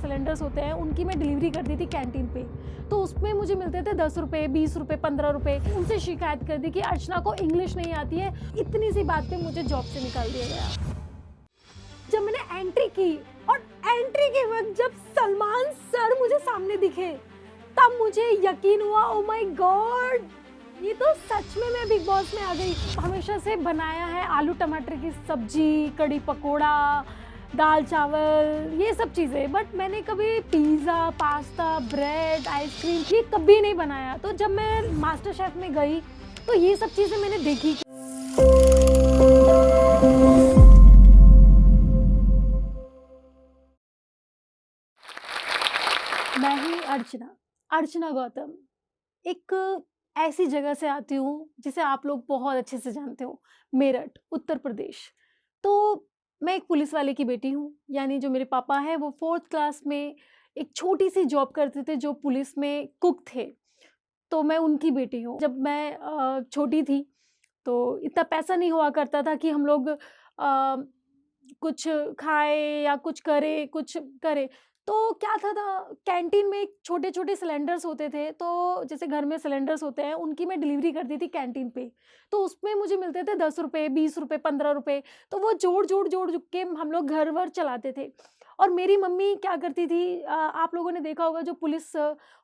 Cylinders होते हैं उनकी मैं डिलीवरी करती थी कैंटीन पे। तो उसमें मुझे मिलते थे 10 रुपये, 20 रुपये, 15 रुपये। उनसे शिकायत कर दी कि अर्चना को इंग्लिश नहीं आती है। इतनी सी बात पे मुझे जॉब से निकाल दिया गया। जब मैंने एंट्री की और एंट्री के वक्त जब सलमान सर मुझे सामने दिखे, तब मुझे यकीन हुआ, ओ माय गॉड, ये तो सच में मैं बिग बॉस में आ गई। हमेशा से बनाया है आलू टमाटर की सब्जी, कड़ी पकोड़ा, दाल चावल, ये सब चीज़ें, बट मैंने कभी पिज़्ज़ा, पास्ता, ब्रेड, आइसक्रीम ये कभी नहीं बनाया। तो जब मैं मास्टर शेफ में गई तो ये सब चीज़ें मैंने देखी। मैं ही अर्चना गौतम एक ऐसी जगह से आती हूँ जिसे आप लोग बहुत अच्छे से जानते हो, मेरठ, उत्तर प्रदेश। तो मैं एक पुलिस वाले की बेटी हूँ, यानी जो मेरे पापा हैं वो 4th क्लास में एक छोटी-सी जॉब करते थे जो पुलिस में कुक थे, तो मैं उनकी बेटी हूँ। जब मैं छोटी थी तो इतना पैसा नहीं हुआ करता था कि हम लोग कुछ खाएँ या कुछ करें। तो क्या था कैंटीन में छोटे-छोटे सिलेंडर्स होते थे, तो जैसे घर में सिलेंडर्स होते हैं, उनकी मैं डिलीवरी करती थी कैंटीन पे। तो उसमें मुझे मिलते थे 10 रुपए, 20 रुपए, 15 रुपए, तो वो जोड़-जोड़ के हम लोग घर-वर चलाते थे। और मेरी मम्मी क्या करती थी, आप लोगों ने देखा होगा जो पुलिस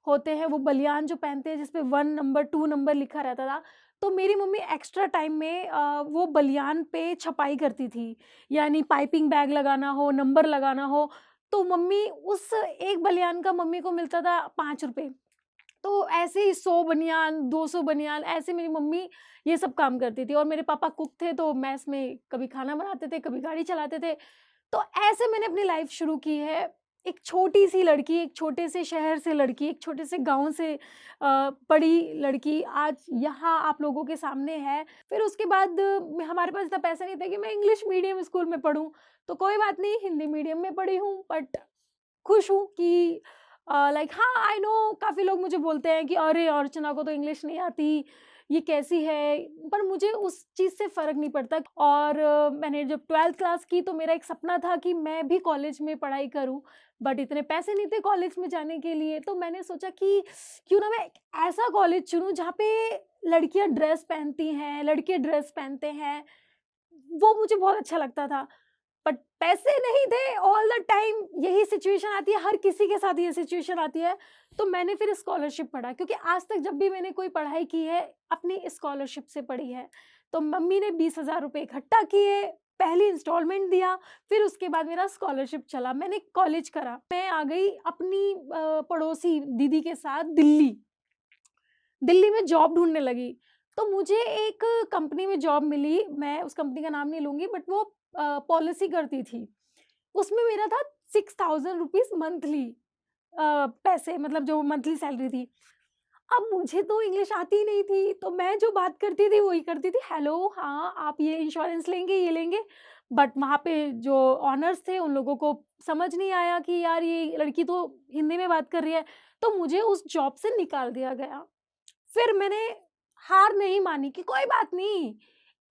होते हैं, वो बनियान जो पहनते हैं, जिसपे 1 नंबर, 2 नंबर लिखा रहता था, तो मेरी मम्मी एक्स्ट्रा टाइम में वो बनियान पे छपाई करती थी। यानी पाइपिंग बैग लगाना हो, नंबर लगाना हो, तो मम्मी उस एक बनियान का मम्मी को मिलता था 5 रुपए। तो ऐसे ही 100 बनियान, 200 बनियान, ऐसे मेरी मम्मी ये सब काम करती थी। और मेरे पापा कुक थे, तो मेस में कभी खाना बनाते थे, कभी गाड़ी चलाते थे। तो ऐसे मैंने अपनी लाइफ शुरू की है। एक छोटी-सी लड़की, एक छोटे से शहर से लड़की, एक छोटे से गाँव से पढ़ी लड़की आज यहाँ आप लोगों के सामने है। फिर उसके बाद हमारे पास इतना पैसा नहीं था कि मैं इंग्लिश मीडियम स्कूल में पढ़ूँ, तो कोई बात नहीं, हिंदी मीडियम में पढ़ी हूँ, बट खुश हूँ कि लाइक हाँ, आई नो काफ़ी लोग मुझे बोलते हैं कि अरे! अर्चना को तो इंग्लिश नहीं आती, ये कैसी है? पर मुझे उस चीज़ से फ़र्क नहीं पड़ता। और मैंने जब 12th क्लास की तो मेरा एक सपना था कि मैं भी कॉलेज में पढ़ाई करूँ, बट इतने पैसे नहीं थे कॉलेज में जाने के लिए, तो मैंने सोचा कि क्यों ना मैं एक ऐसा कॉलेज चुनूँ जहाँ पे लड़कियाँ ड्रेस पहनती हैं, लड़के ड्रेस पहनते हैं, वो मुझे बहुत अच्छा लगता था। बट पैसे नहीं थे ऑल द टाइम, यही सिचुएशन आती है, हर किसी के साथ ये सिचुएशन आती है। तो मैंने फिर स्कॉलरशिप पढ़ा, क्योंकि आज तक जब भी मैंने कोई पढ़ाई की है, अपनी स्कॉलरशिप से पढ़ी है। तो मम्मी ने 20,000 रुपए इकट्ठा किए, पहली इंस्टॉलमेंट दिया, फिर उसके बाद मेरा स्कॉलरशिप चला, मैंने कॉलेज करा। मैं आ गई अपनी पड़ोसी दीदी के साथ दिल्ली। दिल्ली में जॉब ढूँढने लगी, तो मुझे एक कंपनी में जॉब मिली, मैं उस कंपनी का नाम नहीं लूँगी, बट वो पॉलिसी करती थी। उसमें मेरा था 6000 रुपीज़ मंथली, पैसे मतलब जो मंथली सैलरी थी। अब मुझे तो इंग्लिश आती ही नहीं थी, तो मैं जो बात करती थी वही करती थी, हेलो हाँ, आप ये इंश्योरेंस लेंगे, ये लेंगे। बट वहाँ पे जो ओनर्स थे उन लोगों को समझ नहीं आया कि यार ये लड़की तो हिंदी में बात कर रही है, तो मुझे उस जॉब से निकाल दिया गया। फिर मैंने हार नहीं मानी कि कोई बात नहीं,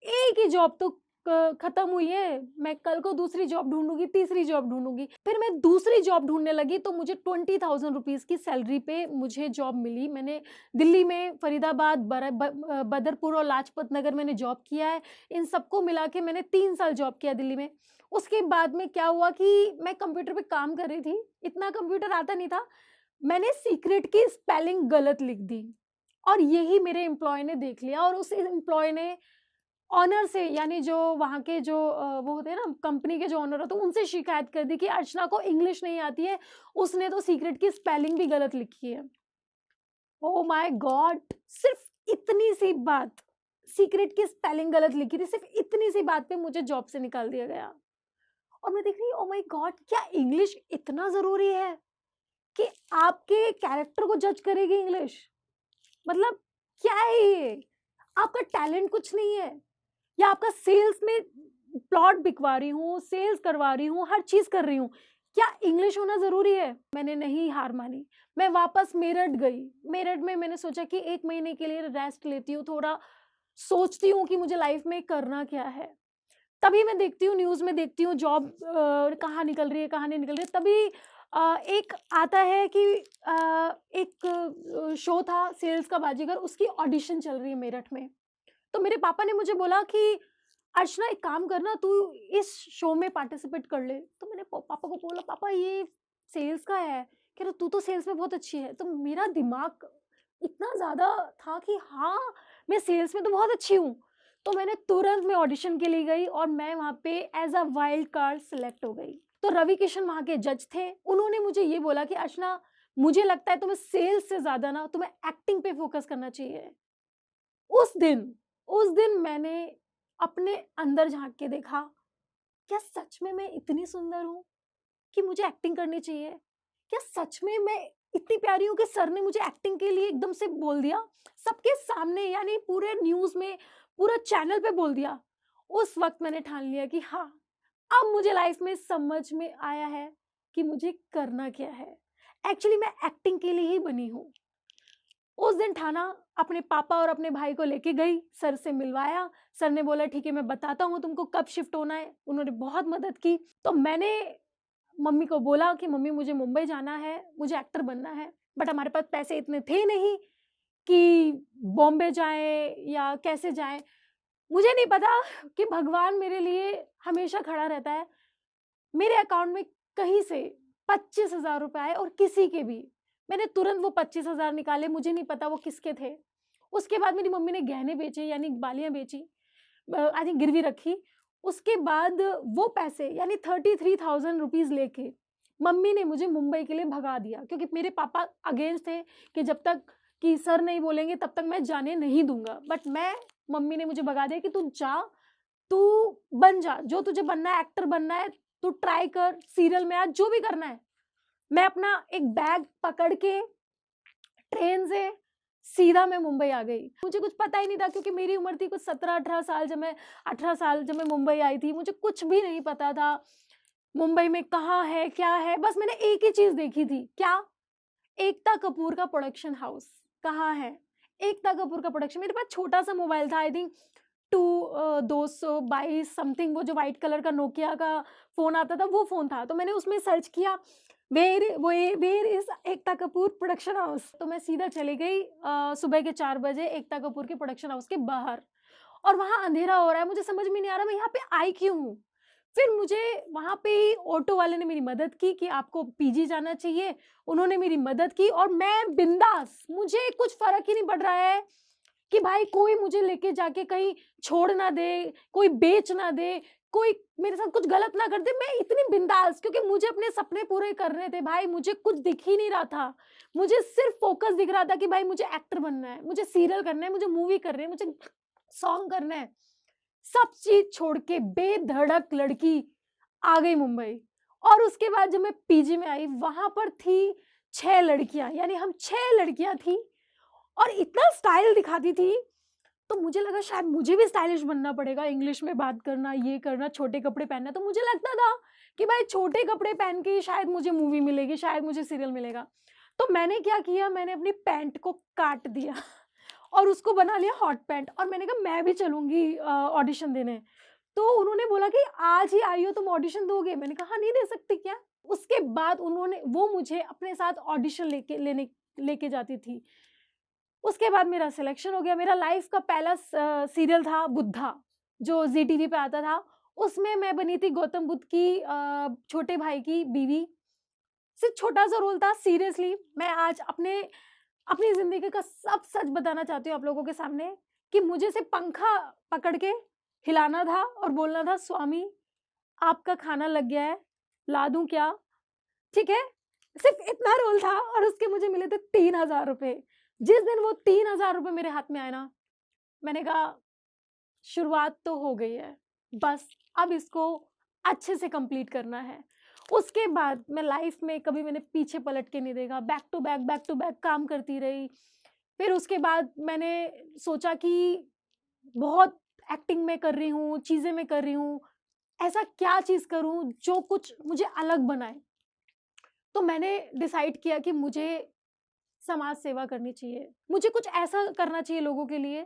एक ही जॉब तो खत्म हुई है, मैं कल को दूसरी जॉब ढूँढूँगी, तीसरी जॉब ढूँढूँगी। फिर मैं दूसरी जॉब ढूँढने लगी, तो मुझे 20,000 रुपीज़ की सैलरी पे मुझे जॉब मिली। मैंने दिल्ली में फरीदाबाद, बदरपुर और लाजपत नगर मैंने जॉब किया है। इन सबको मिला के मैंने 3 साल जॉब किया दिल्ली में। उसके बाद में क्या हुआ कि मैं कंप्यूटर पे काम कर रही थी, इतना कंप्यूटर आता नहीं था। मैंने सीक्रेट की स्पेलिंग गलत लिख दी। और यही मेरे एम्प्लॉयी ने देख लिया, और उस एम्प्लॉयी ने ऑनर से, यानी जो वहाँ के जो वो होते हैं ना कंपनी के जो ऑनर होते हैं, उनसे शिकायत कर दी कि अर्चना को इंग्लिश नहीं आती है, उसने तो सीक्रेट की स्पेलिंग भी गलत लिखी है। Oh my God! सिर्फ इतनी सी बात, सीक्रेट की स्पेलिंग गलत लिखी थी, सिर्फ इतनी सी बात पे मुझे जॉब से निकाल दिया गया। और मैं देख रही हूँ, ओह माय गॉड! क्या इंग्लिश इतना ज़रूरी है कि आपके कैरेक्टर को जज करेगी इंग्लिश? मतलब क्या है ये? आपका टैलेंट कुछ नहीं है, या आपका सेल्स में प्लॉट बिकवा रही हूँ, सेल्स करवा रही हूँ, हर चीज़ कर रही हूँ। क्या इंग्लिश होना ज़रूरी है? मैंने नहीं हार मानी। मैं वापस मेरठ गई। मेरठ में मैंने सोचा कि 1 महीने के लिए रेस्ट लेती हूँ, थोड़ा सोचती हूँ कि मुझे लाइफ़ में करना क्या है। तभी मैं देखती हूँ, न्यूज़ में देखती हूँ जॉब कहाँ निकल रही है, कहाँ नहीं निकल रही है। तभी एक आता है कि एक शो था सेल्स का बाजीगर, उसकी ऑडिशन चल रही है मेरठ में। तो मेरे पापा ने मुझे बोला कि अर्चना एक काम करना, तू इस शो में पार्टिसिपेट कर ले। तो मैंने पापा को बोला, पापा ये सेल्स का है। कह रहे तू तो सेल्स में बहुत अच्छी है। तो मेरा दिमाग इतना ज़्यादा था कि हाँ, मैं सेल्स में तो बहुत अच्छी हूँ। तो मैंने तुरंत में ऑडिशन के लिए गई और मैं वहाँ पे as a wild card select हो गई। तो रवि किशन वहाँ के जज थे। उन्होंने मुझे ये बोला कि अर्चना, मुझे लगता है तुम्हें सेल्स से ज़्यादा ना तुम्हें एक्टिंग पे फ़ोकस करना चाहिए। उस दिन उस दिन मैंने अपने अंदर झाँक के देखा, क्या सच में मैं इतनी सुंदर हूँ कि मुझे एक्टिंग करनी चाहिए? क्या सच में मैं इतनी प्यारी हूँ कि सर ने मुझे एक्टिंग के लिए एकदम से बोल दिया? सबके सामने, यानी पूरे न्यूज़ में, पूरा चैनल पे बोल दिया। उस वक़्त मैंने ठान लिया कि हाँ, अब मुझे लाइफ़ में समझ में आया है कि मुझे करना क्या है। एक्चुअली मैं एक्टिंग के लिए ही बनी हूँ। उस दिन ठाना, अपने पापा और अपने भाई को लेके गई, सर से मिलवाया। सर ने बोला ठीक है मैं बताता हूँ तुमको कब शिफ्ट होना है। उन्होंने बहुत मदद की। तो मैंने मम्मी को बोला कि मम्मी मुझे मुंबई जाना है, मुझे एक्टर बनना है। बट हमारे पास पैसे इतने थे नहीं कि बॉम्बे जाएँ या कैसे जाएँ। मुझे नहीं पता कि भगवान मेरे लिए हमेशा खड़ा रहता है। मेरे अकाउंट में कहीं से 25,000 रुपए आए और किसी के भी। मैंने तुरंत वो 25,000 निकाले, मुझे नहीं पता वो किसके थे। उसके बाद मेरी मम्मी ने गहने बेचे, यानी बालियाँ बेची, आई थिंक गिरवी रखी। उसके बाद वो पैसे यानी 33,000 रुपीज़ लेके मम्मी ने मुझे मुंबई के लिए भगा दिया, क्योंकि मेरे पापा अगेंस्ट थे कि जब तक कि सर नहीं बोलेंगे तब तक मैं जाने नहीं दूँगा। बट मम्मी ने मुझे भगा दिया कि तू जा, तू बन जा, जो तुझे बनना है, एक्टर बनना है, तू ट्राई कर, सीरियल में आ, जो भी करना है। मैं अपना एक बैग पकड़ के ट्रेन से सीधा मैं मुंबई आ गई। मुझे कुछ पता ही नहीं था, क्योंकि मेरी उम्र थी कुछ 17-18 साल, जब मैं 18 साल जब मैं मुंबई आई थी, मुझे कुछ भी नहीं पता था, मुंबई में कहाँ है, क्या है? बस मैंने एक ही चीज़ देखी थी, क्या? एकता कपूर का प्रोडक्शन हाउस कहाँ है? एकता कपूर का प्रोडक्शन, मेरे पास छोटा-सा मोबाइल था, आई थिंक 222 समथिंग, वो जो व्हाइट कलर का नोकिया का फ़ोन आता था, वो फ़ोन था। तो मैंने उसमें सर्च किया, where is Ekta Kapoor production house? तो मैं सीधा चली गई सुबह के 4 बजे एकता कपूर के प्रोडक्शन हाउस के बाहर, और वहाँ अंधेरा हो रहा है, मुझे समझ में नहीं आ रहा मैं यहाँ पे आई क्यों हूँ? फिर मुझे वहाँ पे ऑटो वाले ने मेरी मदद की कि आपको पीजी जाना चाहिए। उन्होंने मेरी मदद की और मैं बिंदास, मुझे कुछ फ़र्क ही नहीं पड़ रहा है कि भाई कोई मुझे लेके जाके कहीं छोड़ ना दे, कोई बेच ना दे, कोई मेरे साथ कुछ गलत ना कर दे। मैं इतनी बिंदास, क्योंकि मुझे अपने सपने पूरे करने थे भाई, मुझे कुछ दिख ही नहीं रहा था। मुझे सिर्फ़ फ़ोकस दिख रहा था कि भाई मुझे एक्टर बनना है, मुझे सीरियल करना है, मुझे मूवी करनी है, मुझे सॉन्ग करना है। सब चीज़ छोड़ के बेधड़क लड़की आ गई मुंबई। और उसके बाद जब मैं पीजी में आई, वहाँ पर थी 6 लड़कियाँ, यानी हम 6 लड़कियाँ थी और इतना स्टाइल दिखाती थी, तो मुझे लगा शायद मुझे भी स्टाइलिश बनना पड़ेगा, इंग्लिश में बात करना, ये करना, छोटे कपड़े पहनना। तो मुझे लगता था कि भाई छोटे कपड़े पहन के ही शायद मुझे मूवी मिलेगी, शायद मुझे सीरियल मिलेगा। तो मैंने क्या किया, मैंने अपनी पैंट को काट दिया और उसको बना लिया हॉट पैंट, और मैंने कहा मैं भी चलूँगी ऑडिशन देने। तो उन्होंने बोला कि आज ही आई हो तुम ऑडिशन दोगे? मैंने कहा हाँ, नहीं दे सकती क्या? उसके बाद वो मुझे अपने साथ ऑडिशन लेके जाती थी। उसके बाद मेरा सिलेक्शन हो गया। मेरा लाइफ़ का पहला सीरियल था बुद्धा, जो ज़ी टीवी पे आता था। उसमें मैं बनी थी गौतम बुद्ध की छोटे भाई की बीवी। सिर्फ़ छोटा-सा रोल था, सीरियसली मैं आज अपनी ज़िंदगी का सब सच बताना चाहती हूँ आप लोगों के सामने, कि मुझे सिर्फ़ पंखा पकड़ के हिलाना था और बोलना था, स्वामी आपका खाना लग गया है, ला दूँ क्या? ठीक है? सिर्फ़ इतना रोल था और उसके मुझे मिले थे 3,000 रुपए। जिस दिन वो 3,000 रुपए मेरे हाथ में आए ना, मैंने कहा शुरुआत तो हो गई है, बस अब इसको अच्छे से कंप्लीट करना है। उसके बाद मैं लाइफ़ में कभी मैंने पीछे पलट के नहीं देखा, बैक टू बैक काम करती रही। फिर उसके बाद मैंने सोचा कि बहुत एक्टिंग में कर रही हूँ, चीज़ें मैं कर रही हूँ, ऐसा क्या चीज़ करूँ जो कुछ मुझे अलग बनाए? तो मैंने डिसाइड किया कि मुझे समाज सेवा करनी चाहिए। मुझे कुछ ऐसा करना चाहिए लोगों के लिए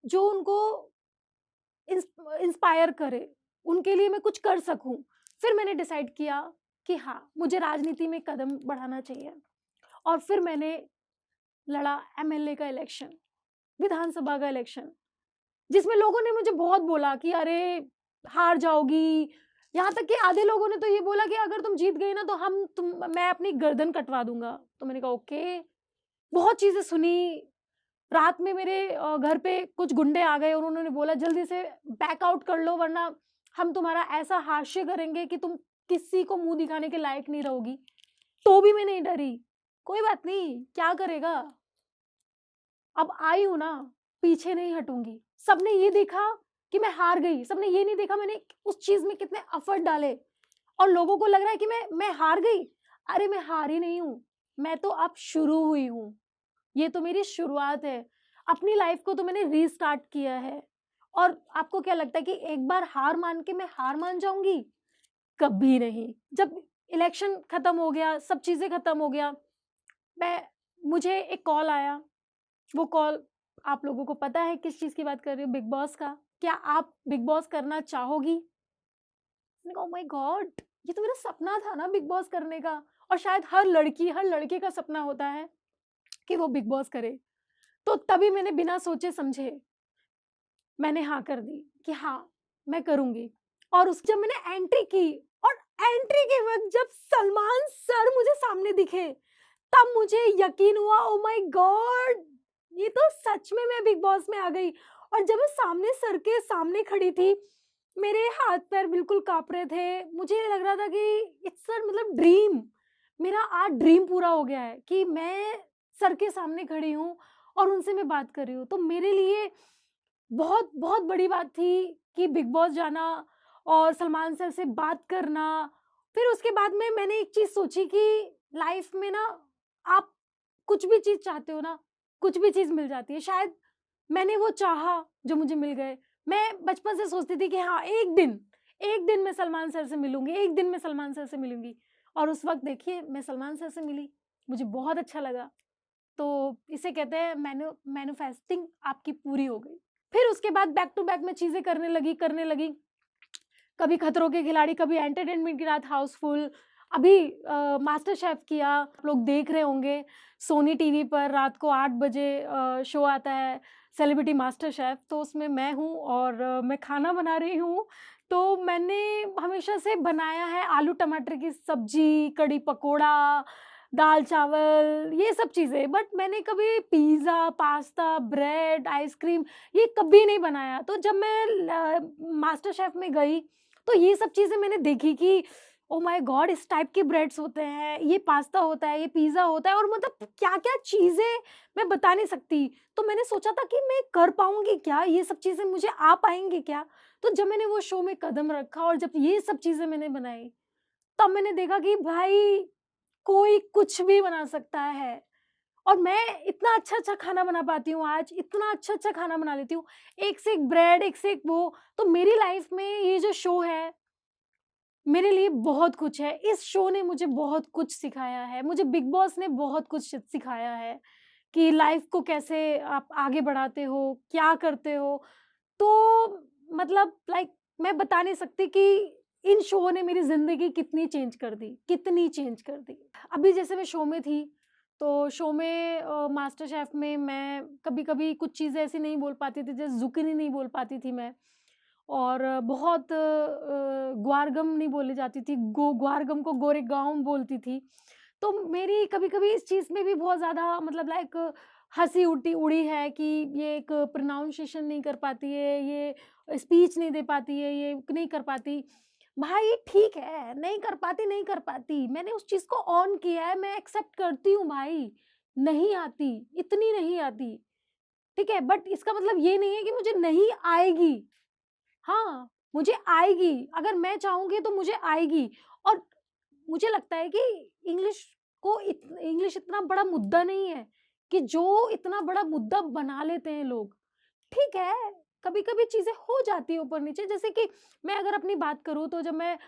जो उनको इंस्पायर करे, उनके लिए मैं कुछ कर सकूँ। फिर मैंने डिसाइड किया कि हाँ, मुझे राजनीति में कदम बढ़ाना चाहिए। और फिर मैंने लड़ा एमएलए का इलेक्शन, विधानसभा का इलेक्शन, जिसमें लोगों ने मुझे बहुत बोला कि अरे हार जाओगी। यहाँ तक कि आधे लोगों ने तो ये बोला कि अगर तुम जीत गई ना तो मैं अपनी गर्दन कटवा दूंगा। तो मैंने कहा ओके। बहुत चीजें सुनी। रात में मेरे घर पे कुछ गुंडे आ गए और उन्होंने बोला जल्दी से बैक आउट कर लो, वरना हम तुम्हारा ऐसा हास्य करेंगे कि तुम किसी को मुंह दिखाने के लायक नहीं रहोगी। तो भी मैं नहीं डरी। कोई बात नहीं, क्या करेगा, अब आई हूं ना, पीछे नहीं हटूंगी। सबने ये देखा कि मैं हार गई, सबने ये नहीं देखा मैंने उस चीज में कितने एफर्ट डाले। और लोगों को लग रहा है कि मैं हार गई। अरे मैं हारी नहीं हूं, मैं तो अब शुरू हुई हूं। ये तो मेरी शुरुआत है। अपनी लाइफ को तो मैंने रीस्टार्ट किया है। और आपको क्या लगता है कि एक बार हार मान के मैं हार मान जाऊंगी? कभी नहीं। जब इलेक्शन खत्म हो गया, सब चीजें खत्म हो गया, मैं मुझे एक कॉल आया। वो कॉल, आप लोगों को पता है किस चीज की बात कर रही हूँ, बिग बॉस का। क्या आप बिग बॉस करना चाहोगी? मैंने कहा, ओह माय गॉड, ये तो मेरा सपना था ना बिग बॉस करने का। और शायद हर लड़की, हर लड़के का सपना होता है कि वो बिग बॉस करे। तो तभी मैंने बिना सोचे समझे मैंने हाँ कर दी कि हाँ, मैं करूँगी। और उस जब मैंने एंट्री की, और एंट्री के वक़्त जब सलमान सर मुझे सामने दिखे, तब मुझे यकीन हुआ, ओह माय गॉड! ये तो सच में मैं बिग बॉस में आ गई। और जब मैं सामने सर के सामने खड़ी थी, मेरे हाथ-पैर बिल्कुल काँप रहे थे। मुझे लग रहा था कि इट्स अ मतलब ड्रीम। मेरा आज ड्रीम पूरा हो गया है कि मैं सर के सामने खड़ी हूँ और उनसे मैं बात कर रही हूँ। तो मेरे लिए बहुत बहुत बड़ी बात थी कि बिग बॉस जाना और सलमान सर से बात करना। फिर उसके बाद में मैंने एक चीज़ सोची कि लाइफ में ना, आप कुछ भी चीज़ चाहते हो ना, कुछ भी चीज़ मिल जाती है। शायद मैंने वो चाहा जो मुझे मिल गए। मैं बचपन से सोचती थी कि हाँ, एक दिन मैं सलमान सर से मिलूँगी, एक दिन मैं सलमान सर से मिलूँगी। और उस वक़्त देखिए मैं सलमान सर से मिली, मुझे बहुत अच्छा लगा। तो इसे कहते हैं मैन्युफेस्टिंग आपकी पूरी हो गई। फिर उसके बाद बैक टू बैक मैं चीज़ें करने लगी। कभी खतरों के खिलाड़ी, कभी एंटरटेनमेंट की रात हाउसफुल, अभी मास्टर शेफ़ किया, आप लोग देख रहे होंगे। सोनी टीवी पर रात को 8 बजे शो आता है सेलिब्रिटी मास्टर शेफ़, तो उसमें मैं हूँ और मैं खाना बना रही हूँ। तो मैंने हमेशा से बनाया है आलू टमाटर की सब्ज़ी, कढ़ी पकोड़ा, दाल-चावल, ये सब चीज़ें। बट मैंने कभी पिज़्ज़ा, पास्ता, ब्रेड, आइसक्रीम ये कभी नहीं बनाया। तो जब मैं मास्टर शेफ़ में गई, तो ये सब चीज़ें मैंने देखी कि ओह माय गॉड! इस टाइप के ब्रेड्स होते हैं, ये पास्ता होता है, ये पिज़्ज़ा होता है, और मतलब क्या-क्या चीज़ें मैं बता नहीं सकती। तो मैंने सोचा था कि मैं कर पाऊँगी क्या? ये सब चीज़ें मुझे आ पाएँगी क्या? तो जब मैंने वो शो में कदम रखा और जब ये सब चीज़ें मैंने बनाई, तब मैंने देखा कि भाई कोई कुछ भी बना सकता है। और मैं इतना अच्छा-अच्छा खाना बना पाती हूँ आज, इतना अच्छा-अच्छा खाना बना लेती हूँ। एक से एक ब्रेड, एक से एक वो। तो मेरी लाइफ़ में ये जो शो है, मेरे लिए बहुत कुछ है। इस शो ने मुझे बहुत कुछ सिखाया है। मुझे बिग बॉस ने बहुत कुछ सिखाया है कि लाइफ़ को कैसे आप आगे बढ़ाते हो, क्या करते हो। तो मतलब लाइक मैं बता नहीं सकती कि इन शो ने मेरी ज़िंदगी कितनी चेंज कर दी। अभी जैसे मैं शो में थी, तो शो में मास्टर शेफ़ में मैं कभी-कभी कुछ चीज़ें ऐसी नहीं बोल पाती थी, जैसे ज़ुकीनी नहीं बोल पाती थी मैं। और बहुत ग्वारगम नहीं बोली जाती थी, ग्वारगम को गोरेगाँव बोलती थी। तो मेरी कभी-कभी इस चीज़ में भी बहुत ज़्यादा मतलब लाइक हँसी उटी उड़ी है कि ये एक प्रोनाउंसिएशन नहीं कर पाती है, ये स्पीच नहीं दे पाती है, ये नहीं कर पाती। भाई ठीक है, नहीं कर पाती। मैंने उस चीज़ को ऑन किया है, मैं एक्सेप्ट करती हूँ भाई, नहीं आती, इतनी नहीं आती, ठीक है? बट इसका मतलब ये नहीं है कि मुझे नहीं आएगी। हाँ, मुझे आएगी, अगर मैं चाहूँगी तो मुझे आएगी। और मुझे लगता है कि इंग्लिश इंग्लिश इतना बड़ा मुद्दा नहीं है कि जो इतना बड़ा मुद्दा बना लेते हैं लोग। ठीक है, कभी-कभी चीज़ें हो जाती हैं ऊपर-नीचे, जैसे कि मैं अगर अपनी बात करूँ तो जब मैं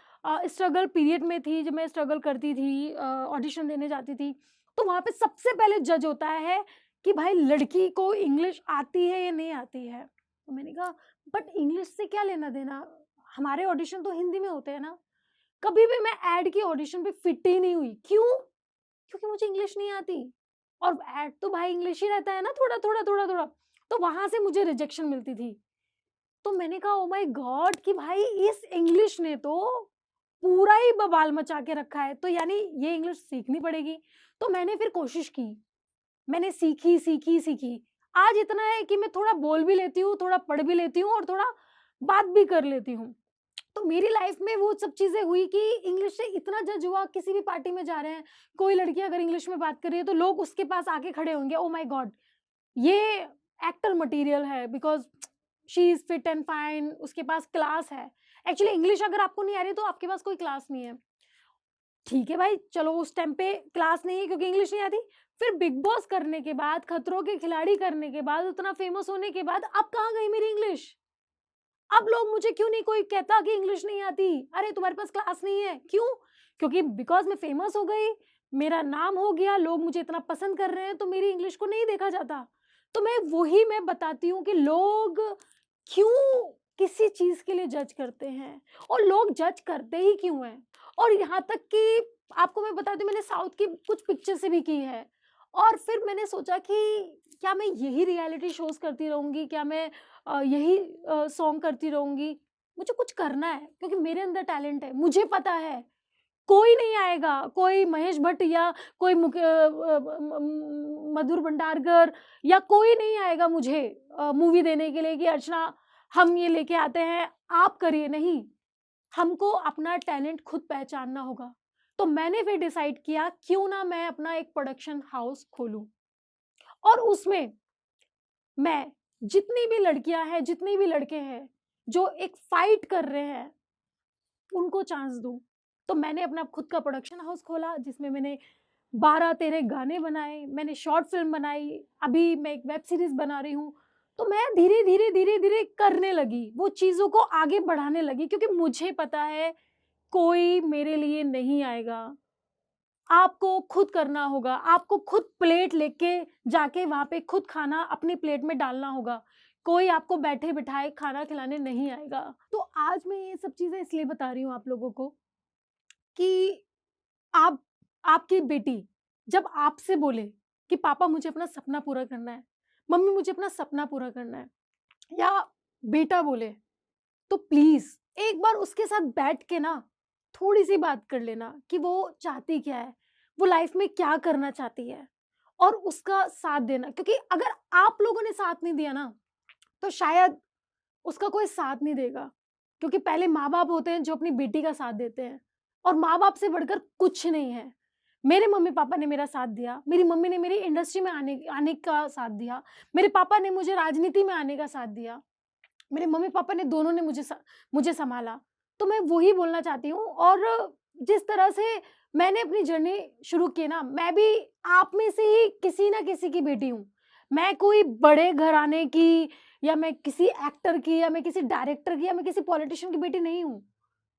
स्ट्रगल पीरियड में थी, जब मैं स्ट्रगल करती थी, ऑडिशन देने जाती थी, तो वहाँ पे सबसे पहले जज होता है कि भाई लड़की को इंग्लिश आती है या नहीं आती है। तो मैंने कहा बट इंग्लिश से क्या लेना-देना? हमारे ऑडिशन तो हिंदी में होते हैं ना। कभी भी मैं ऐड की ऑडिशन पे फिट ही नहीं हुई। क्यों? क्योंकि मुझे इंग्लिश नहीं आती, और ऐड तो भाई इंग्लिश ही रहता है ना, थोड़ा थोड़ा थोड़ा थोड़ा, तो वहां से मुझे रिजेक्शन मिलती थी। तो मैंने कहा ओ माय गॉड कि भाई इस इंग्लिश ने तो पूरा ही बवाल मचा के रखा है, तो यानी ये इंग्लिश सीखनी पड़ेगी। तो मैंने फिर कोशिश की, मैंने सीखी सीखी सीखी। आज इतना है कि मैं थोड़ा बोल भी लेती हूँ, थोड़ा पढ़ भी लेती हूँ, और थोड़ा बात भी कर लेती हूँ। तो मेरी लाइफ में वो सब चीजें हुई कि इंग्लिश से इतना जज हुआ। किसी भी पार्टी में जा रहे हैं, कोई लड़की अगर इंग्लिश में बात कर रही है तो लोग उसके पास आके खड़े होंगे, ओ माय गॉड ये एक्टर मटेरियल है, because she is fit and fine, उसके पास क्लास है। एक्चुअली इंग्लिश अगर आपको नहीं आ रही तो आपके पास कोई क्लास नहीं है। ठीक है भाई, चलो उस टाइम पे क्लास नहीं है क्योंकि इंग्लिश नहीं आती। फिर बिग बॉस करने के बाद, खतरों के खिलाड़ी करने के बाद, उतना फेमस होने के बाद, अब कहाँ गई मेरी इंग्लिश? अब लोग मुझे क्यों नहीं कोई कहता कि इंग्लिश नहीं आती, अरे तुम्हारे पास क्लास नहीं है, क्यों? क्योंकि बिकॉज मैं फेमस हो गई, मेरा नाम हो गया, लोग मुझे इतना पसंद कर रहे हैं, तो मेरी इंग्लिश को नहीं देखा जाता। तो मैं बताती हूँ कि लोग क्यों किसी चीज के लिए जज करते हैं, और लोग जज करते ही क्यों हैं। और यहाँ तक कि आपको मैं बताती हूँ, मैंने साउथ की कुछ पिक्चर से भी की है, और फिर मैंने सोचा कि क्या मैं यही रियलिटी शोज करती रहूंगी, क्या मैं यही सॉन्ग करती रहूंगी? मुझे कुछ करना है क्योंकि मेरे अंदर टैलेंट है, मुझे पता है कोई नहीं आएगा, कोई महेश भट्ट या कोई मधुर भंडारकर या कोई नहीं आएगा मुझे मूवी देने के लिए कि अर्चना हम ये लेके आते हैं, आप करिए। नहीं, हमको अपना टैलेंट खुद पहचानना होगा। तो मैंने फिर डिसाइड किया क्यों ना मैं अपना एक प्रोडक्शन हाउस खोलूं, और उसमें मैं जितनी भी लड़कियां हैं, जितने भी लड़के हैं जो एक फाइट कर रहे हैं, उनको चांस दूं। तो मैंने अपना खुद का प्रोडक्शन हाउस खोला, जिसमें मैंने 12-13 गाने बनाए, मैंने शॉर्ट फिल्म बनाई, अभी मैं एक वेब सीरीज बना रही हूँ। तो मैं धीरे धीरे धीरे धीरे करने लगी, वो चीज़ों को आगे बढ़ाने लगी, क्योंकि मुझे पता है कोई मेरे लिए नहीं आएगा। आपको खुद करना होगा, आपको खुद प्लेट लेके जाके वहाँ पे खुद खाना अपनी प्लेट में डालना होगा। कोई आपको बैठे-बिठाए खाना खिलाने नहीं आएगा। तो आज मैं ये सब चीज़ें इसलिए बता रही हूँ आप लोगों को कि आप आपकी बेटी जब आपसे बोले कि पापा मुझे अपना सपना पूरा करना है, मम्मी मुझे अपना सपना पूरा करना है, या बेटा बोले, तो प्लीज़ एक बार उसके साथ बैठ के ना थोड़ी-सी बात कर लेना कि वो चाहती क्या है, वो लाइफ़ में क्या करना चाहती है, और उसका साथ देना। क्योंकि अगर आप लोगों ने साथ नहीं दिया ना, तो शायद उसका कोई साथ नहीं देगा। क्योंकि पहले माँ-बाप होते हैं जो अपनी बेटी का साथ देते हैं, और माँ-बाप से बढ़कर कुछ नहीं है। मेरे मम्मी-पापा ने मेरा साथ दिया, मेरी मम्मी ने मेरी इंडस्ट्री में आने आने का साथ दिया, मेरे पापा ने मुझे राजनीति में आने का साथ दिया। मेरे मम्मी-पापा ने दोनों ने मुझे सँभाला। तो मैं वही बोलना चाहती हूँ, और जिस तरह से मैंने अपनी जर्नी शुरू की ना, मैं भी आप में से ही किसी न किसी की बेटी हूँ। मैं कोई बड़े घराने की, या मैं किसी एक्टर की, या मैं किसी डायरेक्टर की, या मैं किसी पॉलिटिशियन की बेटी नहीं हूँ।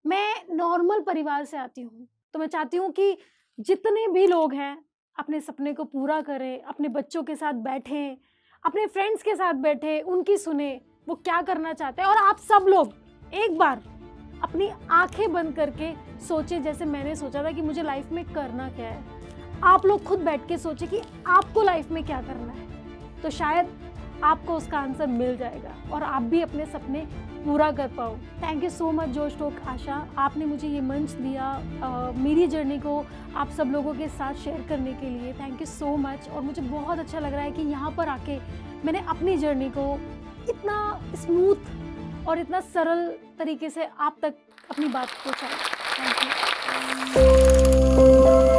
मैं नॉर्मल परिवार से आती हूँ। तो मैं चाहती हूँ कि जितने भी लोग हैं, अपने सपने को पूरा करें, अपने बच्चों के साथ बैठें, अपने फ्रेंड्स के साथ बैठें, उनकी सुनें, वो क्या करना चाहते हैं। और आप सब लोग एक बार अपनी आँखें बंद करके सोचें, जैसे मैंने सोचा था कि मुझे लाइफ में करना क्या है। आप लोग खुद बैठ के सोचें कि आपको लाइफ में क्या करना है, तो शायद आपको उसका आंसर मिल जाएगा और आप भी अपने सपने पूरा कर पाओ। थैंक यू सो मच जोश टॉक आशा, आपने मुझे ये मंच दिया मेरी जर्नी को आप सब लोगों के साथ शेयर करने के लिए। Thank you so much. और मुझे बहुत अच्छा लग रहा है कि यहाँ पर आके मैंने अपनी जर्नी को इतना स्मूथ और इतना सरल तरीके से आप तक अपनी बात पहुँचाई। Thank you.